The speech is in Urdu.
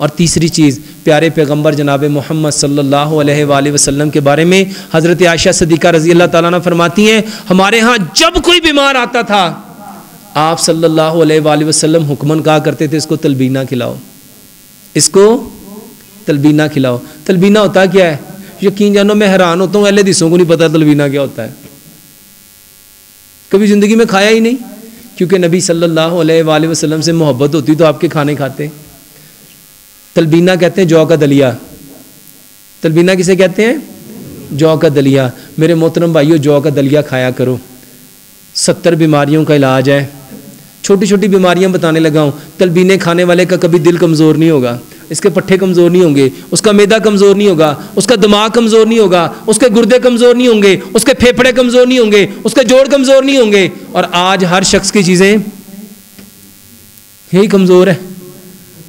اور تیسری چیز پیارے پیغمبر جناب محمد صلی اللہ علیہ وآلہ وسلم کے بارے میں حضرت عائشہ صدیقہ رضی اللہ تعالیٰ عنہ فرماتی ہیں ہمارے ہاں جب کوئی بیمار آتا تھا آپ صلی اللہ علیہ وآلہ وسلم حکمن کہا کرتے تھے اس کو تلبینہ کھلاؤ، اس کو تلبینہ کھلاؤ۔ تلبینہ ہوتا کیا ہے؟ یقین جانو میں حیران ہوتا ہوں اہل حدیثوں کو نہیں پتا تلبینہ کیا ہوتا ہے، کبھی زندگی میں کھایا ہی نہیں، کیونکہ نبی صلی اللہ علیہ وآلہ وسلم سے محبت ہوتی تو آپ کے کھانے کھاتے۔ تلبینہ کہتے ہیں جو کا دلیا، تلبینہ کسے کہتے ہیں؟ جو کا دلیا۔ میرے محترم بھائیو جو کا دلیا کھایا کرو، 70 بیماریوں کا علاج ہے۔ چھوٹی چھوٹی بیماریاں بتانے لگا ہوں، تلبینے کھانے والے کا کبھی دل کمزور نہیں ہوگا، اس کے پٹھے کمزور نہیں ہوں گے، اس کا معدہ کمزور نہیں ہوگا، اس کا دماغ کمزور نہیں ہوگا، اس کے گردے کمزور نہیں ہوں گے، اس کے پھیپھڑے کمزور نہیں ہوں گے، اس کے جوڑ کمزور نہیں ہوں گے۔ اور آج ہر شخص کی چیزیں یہی کمزور ہے۔